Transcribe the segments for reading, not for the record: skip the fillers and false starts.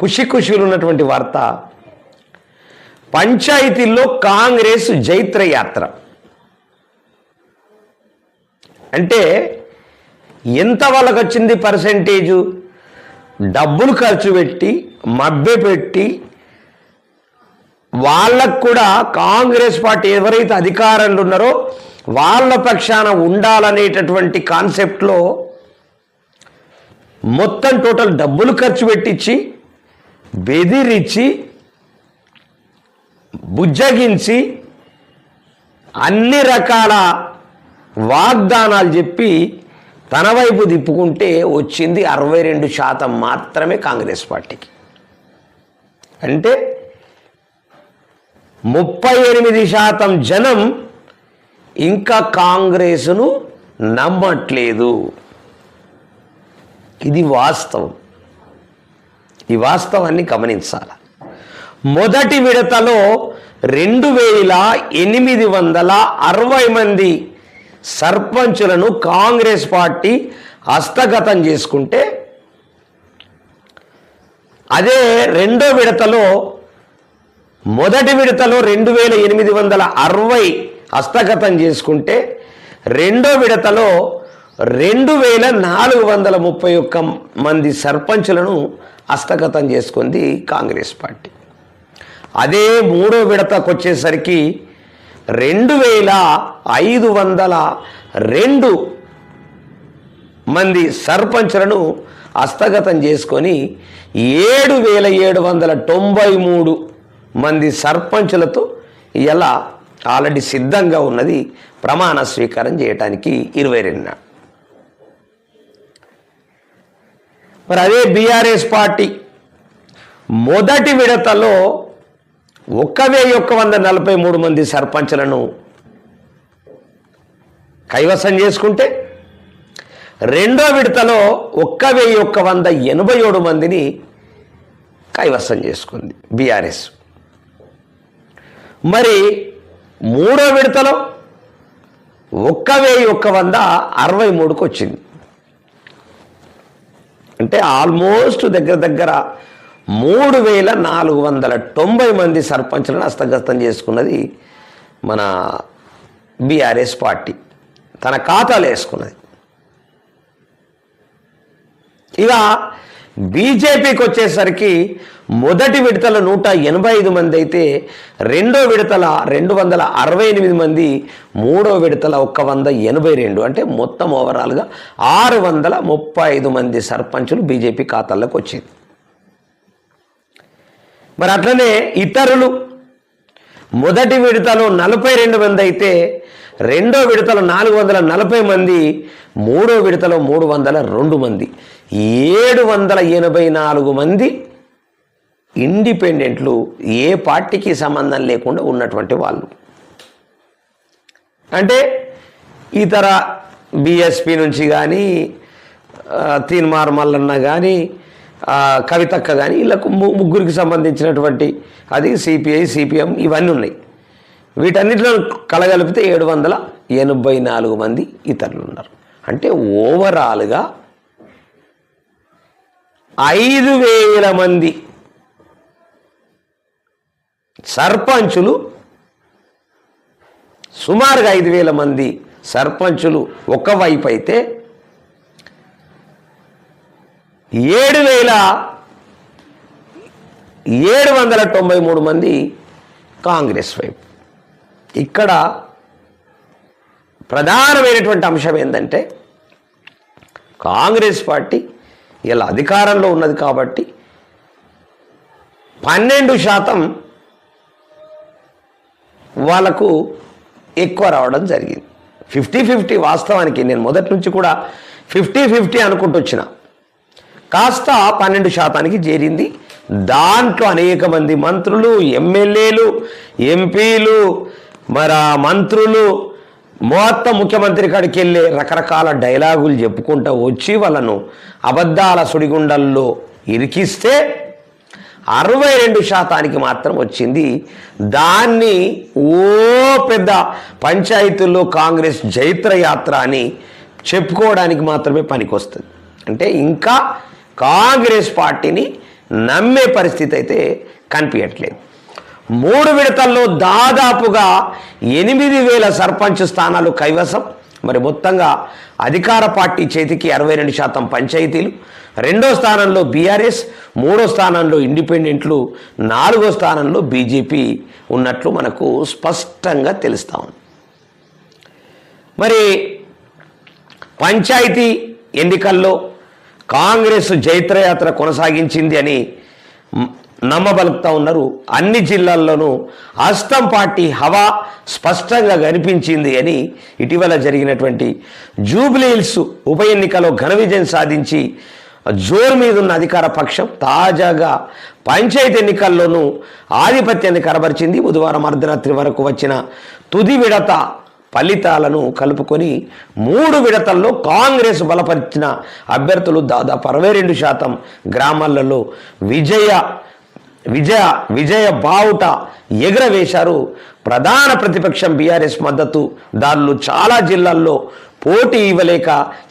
ఖుషీలు ఉన్నటువంటి వార్త, పంచాయతీల్లో కాంగ్రెస్ జైత్రయాత్ర. అంటే ఎంత వాళ్ళకు వచ్చింది పర్సెంటేజు? డబ్బులు ఖర్చు పెట్టి మభ్యపెట్టి వాళ్ళకు కూడా కాంగ్రెస్ పార్టీ ఎవరైతే అధికారంలో ఉన్నారో వాళ్ళ పక్షాన ఉండాలనేటటువంటి కాన్సెప్ట్లో మొత్తం టోటల్ డబ్బులు ఖర్చు పెట్టించి బెదిరించి బుజ్జగించి అన్ని రకాల వాగ్దానాలు చెప్పి తన వైపు తిప్పుకుంటే వచ్చింది 62% మాత్రమే కాంగ్రెస్ పార్టీకి. అంటే 38% జనం ఇంకా కాంగ్రెస్ను నమ్మట్లేదు. ఇది వాస్తవం. ఈ వాస్తవాన్ని గమనించాలి. మొదటి విడతలో 2860 మంది సర్పంచులను కాంగ్రెస్ పార్టీ హస్తగతం చేసుకుంటే, అదే రెండో విడతలో మొదటి విడతలో 2860 హస్తగతం చేసుకుంటే, రెండో విడతలో 2431 మంది సర్పంచులను హస్తగతం చేసుకుంది కాంగ్రెస్ పార్టీ. అదే మూడో విడతకు వచ్చేసరికి 2502 మంది సర్పంచులను హస్తగతం చేసుకొని 7793 మంది సర్పంచులతో ఇలా ఆల్రెడీ సిద్ధంగా ఉన్నది ప్రమాణ స్వీకారం చేయడానికి 22 నాడు. మరి అదే బీఆర్ఎస్ పార్టీ మొదటి విడతలో 1143 మంది సర్పంచులను కైవసం చేసుకుంటే, రెండో విడతలో 1187 మందిని కైవసం చేసుకుంది బీఆర్ఎస్. మరి మూడో విడతలో 1163కు వచ్చింది. అంటే ఆల్మోస్ట్ దగ్గర 3490 మంది సర్పంచులను హస్తగతం చేసుకున్నది మన బీఆర్ఎస్ పార్టీ, తన ఖాతాలో వేసుకున్నది. ఇక బీజేపీకి వచ్చేసరికి మొదటి విడతల 185 మంది అయితే, రెండో విడతల 268 మంది, మూడో విడతల 182, అంటే మొత్తం ఓవరాల్గా 635 మంది సర్పంచులు బీజేపీ ఖాతాల్లోకి వచ్చింది. మరి అట్లనే ఇతరులు మొదటి విడతలో 42 మంది అయితే, రెండో విడతలో 440 మంది, మూడో విడతలో 302 మంది, 784 మంది ఇండిపెండెంట్లు, ఏ పార్టీకి సంబంధం లేకుండా ఉన్నటువంటి వాళ్ళు. అంటే ఇతర బీఎస్పీ నుంచి కానీ, తీన్మార్ మల్లన్న కానీ, కవితక్క కానీ, వీళ్ళకు ముగ్గురికి సంబంధించినటువంటి అది సిపిఐ సిపిఎం ఇవన్నీ ఉన్నాయి. వీటన్నిటిలో కలగలిపితే 784 మంది ఇతరులు ఉన్నారు. అంటే ఓవరాల్గా 5000 మంది సర్పంచులు, సుమారుగా 5000 మంది సర్పంచులు ఒకవైపు అయితే, 7793 మంది కాంగ్రెస్ వైపు. ఇక్కడ ప్రధానమైనటువంటి అంశం ఏంటంటే, కాంగ్రెస్ పార్టీ ఇలా అధికారంలో ఉన్నది కాబట్టి 12% వాళ్ళకు ఎక్కువ రావడం జరిగింది. 50-50 వాస్తవానికి నేను మొదటి నుంచి కూడా 50-50 అనుకుంటూ వచ్చిన, కాస్త 12% చేరింది. దాంట్లో అనేక మంది మంత్రులు, ఎమ్మెల్యేలు, ఎంపీలు, మరి మంత్రులు మొత్తం ముఖ్యమంత్రి కాడికి వెళ్ళి రకరకాల డైలాగులు చెప్పుకుంటూ వచ్చి వాళ్ళను అబద్ధాల సుడిగుండల్లో ఇరికిస్తే 62% మాత్రం వచ్చింది. దాన్ని పెద్ద పంచాయతీల్లో కాంగ్రెస్ జైత్రయాత్ర అని చెప్పుకోవడానికి మాత్రమే పనికొస్తుంది. అంటే ఇంకా కాంగ్రెస్ పార్టీని నమ్మే పరిస్థితి అయితే కనిపించట్లేదు. 3 విడతల్లో దాదాపుగా 8,000 సర్పంచ్ స్థానాలు కైవసం. మరి మొత్తంగా అధికార పార్టీ చేతికి 62% పంచాయతీలు, 2వ స్థానంలో బీఆర్ఎస్, 3వ స్థానంలో ఇండిపెండెంట్లు, 4వ స్థానంలో బీజేపీ ఉన్నట్లు మనకు స్పష్టంగా తెలుస్తూ ఉంది. మరి పంచాయతీ ఎన్నికల్లో కాంగ్రెస్ జైత్రయాత్ర కొనసాగించింది అని నమ్మబలుకుతూ ఉన్నారు. అన్ని జిల్లాల్లోనూ హస్తం పార్టీ హవా స్పష్టంగా కనిపించింది అని ఇటీవల జరిగినటువంటి జూబ్లీహిల్స్ ఉప ఎన్నికలో ఘన విజయం సాధించి జోరు మీద ఉన్న అధికార పక్షం తాజాగా పంచాయతీ ఎన్నికల్లోనూ ఆధిపత్యాన్ని కనబరిచింది. బుధవారం అర్ధరాత్రి వరకు వచ్చిన తుది విడత ఫలితాలను కలుపుకొని 3 విడతల్లో కాంగ్రెస్ బలపరిచిన అభ్యర్థులు దాదాపు 62% గ్రామాలలో విజయ బావుట ఎగరవేశారు. ప్రధాన ప్రతిపక్షం బీఆర్ఎస్ మద్దతుదారులు చాలా జిల్లాల్లో పోటీ ఇవ్వలేక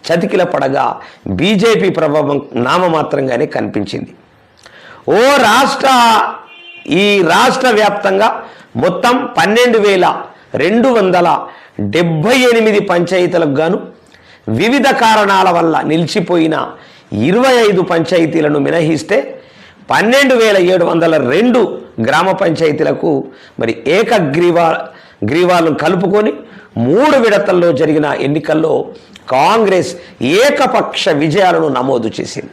చతికిల పడగా బీజేపీ ప్రభావం నామమాత్రంగానే కనిపించింది. ఈ రాష్ట్ర వ్యాప్తంగా మొత్తం 12,278 పంచాయతీలకు గాను వివిధ కారణాల వల్ల నిలిచిపోయిన 25 పంచాయతీలను మినహిస్తే 12,702 గ్రామ పంచాయతీలకు మరి ఏకగ్రీవాలను కలుపుకొని 3 విడతల్లో జరిగిన ఎన్నికల్లో కాంగ్రెస్ ఏకపక్ష విజయాలను నమోదు చేసింది.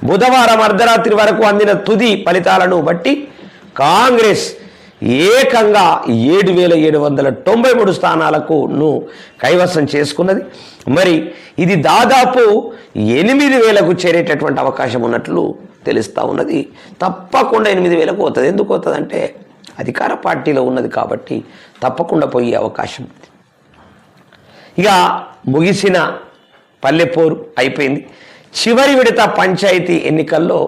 బుధవారం అర్ధరాత్రి వరకు అందిన తుది ఫలితాలను బట్టి కాంగ్రెస్ ఏకంగా 7,793 స్థానాలకు కైవసం చేసుకున్నది. మరి ఇది దాదాపు 8,000కు చేరేటటువంటి అవకాశం ఉన్నట్లు తెలుస్తూ ఉన్నది. తప్పకుండా 8,000కు పోతుంది. ఎందుకు పోతుంది అంటే అధికార పార్టీలో ఉన్నది కాబట్టి తప్పకుండా పోయే అవకాశం ఉంది. ఇక ముగిసిన పల్లెపోరు అయిపోయింది. చివరి విడత పంచాయతీ ఎన్నికల్లో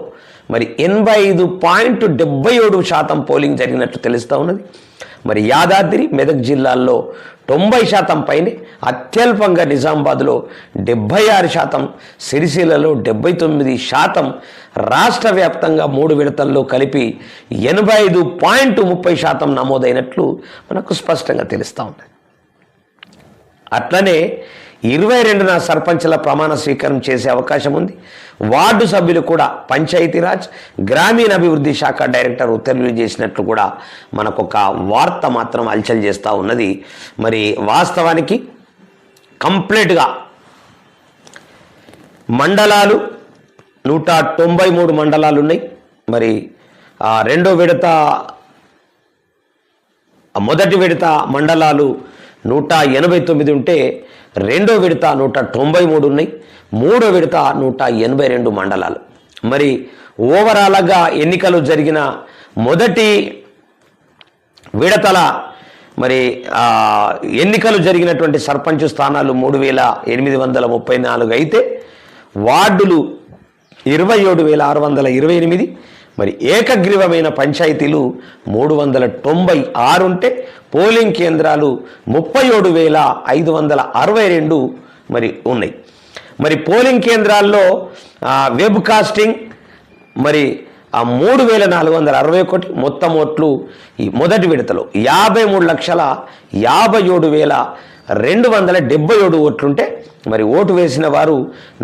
మరి 85.77% పోలింగ్ జరిగినట్లు తెలుస్తూ ఉన్నది. మరి యాదాద్రి మెదక్ జిల్లాల్లో 90% పైనే, అత్యల్పంగా నిజామాబాద్లో 76%, సిరిసిల్లలో 79%, రాష్ట్ర వ్యాప్తంగా 3 విడతల్లో కలిపి 85.30% నమోదైనట్లు మనకు స్పష్టంగా తెలుస్తూ ఉంది. అట్లనే 22న సర్పంచ్ల ప్రమాణ స్వీకారం చేసే అవకాశం ఉంది. వార్డు సభ్యులు కూడా పంచాయతీరాజ్ గ్రామీణాభివృద్ధి శాఖ డైరెక్టర్ ఉత్తర్వులు చేసినట్లు కూడా మనకొక వార్త మాత్రం హల్చల్ చేస్తూ ఉన్నది. మరి వాస్తవానికి కంప్లీట్గా మండలాలు 193 మండలాలు ఉన్నాయి. మరి మొదటి విడత మండలాలు 189 ఉంటే 2వ విడత 193 ఉన్నాయి. 3వ విడత 182 మండలాలు. మరి ఓవరాల్గా ఎన్నికలు జరిగిన మొదటి విడతల మరి ఎన్నికలు జరిగినటువంటి సర్పంచ్ స్థానాలు 3,834 అయితే వార్డులు 27,628. మరి ఏకగ్రీవమైన పంచాయతీలు 396 ఉంటే పోలింగ్ కేంద్రాలు 37,562 మరి ఉన్నాయి. మరి పోలింగ్ కేంద్రాల్లో వెబ్ కాస్టింగ్ మరి 3,461. మొత్తం ఓట్లు ఈ మొదటి విడతలో 53,57,277 ఓట్లుంటే మరి ఓటు వేసిన వారు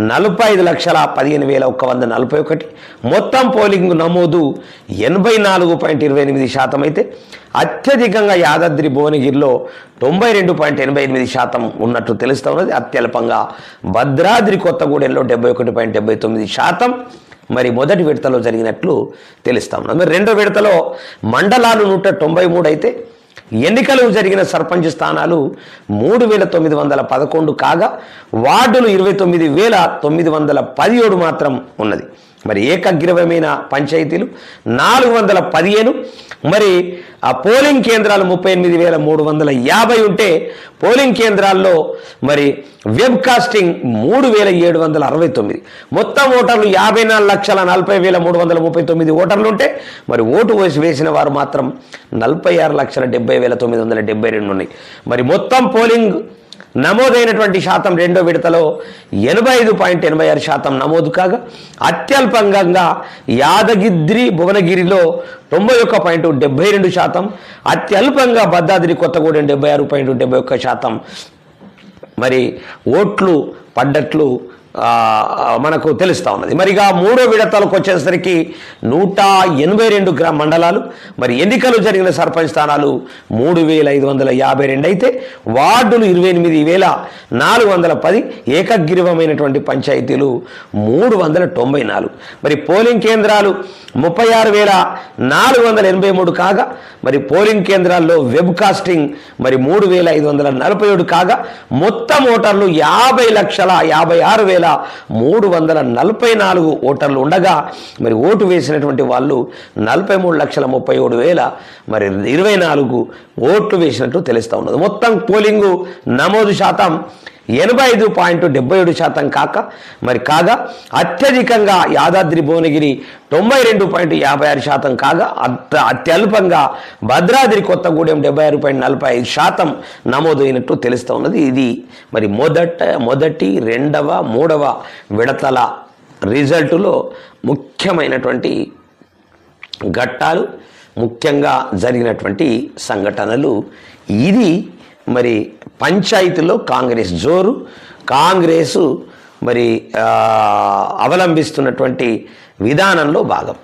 45,15,141. మొత్తం పోలింగ్ నమోదు 84.28% అయితే అత్యధికంగా యాదాద్రి భువనగిరిలో 92.88% ఉన్నట్లు తెలుస్తూ ఉన్నది. అత్యల్పంగా భద్రాద్రి కొత్తగూడెంలో 71.79% మరి మొదటి విడతలో జరిగినట్లు తెలుస్తూ ఉన్నది. మరి 2వ విడతలో మండలాలు 193 అయితే ఎన్నికలు జరిగిన సర్పంచ్ స్థానాలు 3,911 కాగా వార్డులు 29,917 మాత్రం ఉన్నది. మరి ఏకగ్రీవమైన పంచాయతీలు 415. మరి ఆ పోలింగ్ కేంద్రాలు 38,350 ఉంటే పోలింగ్ కేంద్రాల్లో మరి వెబ్ కాస్టింగ్ 3,769. మొత్తం ఓటర్లు 54,40,339 ఓటర్లు ఉంటే మరి ఓటు వేసిన వారు మాత్రం 46,70,972 ఉన్నాయి. మరి మొత్తం పోలింగ్ నమోదైనటువంటి శాతం రెండో విడతలో 85.86% నమోదు కాగా అత్యల్పంగా యాదగిరి భువనగిరిలో 91.72%, అత్యల్పంగా భద్రాద్రి కొత్తగూడెం 76.71% మరి ఓట్లు పడ్డట్లు మనకు తెలుస్తూ ఉన్నది. మరిగా మూడో విడతలకు వచ్చేసరికి 182 మండలాలు, మరి ఎన్నికలు జరిగిన సర్పంచ్ స్థానాలు 3552 అయితే వార్డులు 28410, ఏకగ్రీవమైనటువంటి పంచాయతీలు 394. మరి పోలింగ్ కేంద్రాలు 36483 కాగా మరి పోలింగ్ కేంద్రాల్లో వెబ్ కాస్టింగ్ మరి 3547 కాగా మొత్తం ఓటర్లు 50,56,344 ఓటర్లు ఉండగా మరి ఓటు వేసినటువంటి వాళ్ళు 43,37,000 మరి 24 ఓట్లు వేసినట్టు తెలుస్తూ ఉన్నది. మొత్తం పోలింగు నమోదు శాతం 85.77% కాగా అత్యధికంగా యాదాద్రి భువనగిరి 92.56% కాగా అత్యల్పంగా భద్రాద్రి కొత్తగూడెం 76.45% నమోదైనట్టు తెలుస్తూ ఉన్నది. ఇది మరి మొదటి రెండవ మూడవ విడతల రిజల్టులో ముఖ్యమైనటువంటి ఘట్టాలు, ముఖ్యంగా జరిగినటువంటి సంఘటనలు. ఇది మరి పంచాయతీలో కాంగ్రెస్ జోరు, కాంగ్రెసు మరి అవలంబిస్తున్నటువంటి విధానంలో భాగం.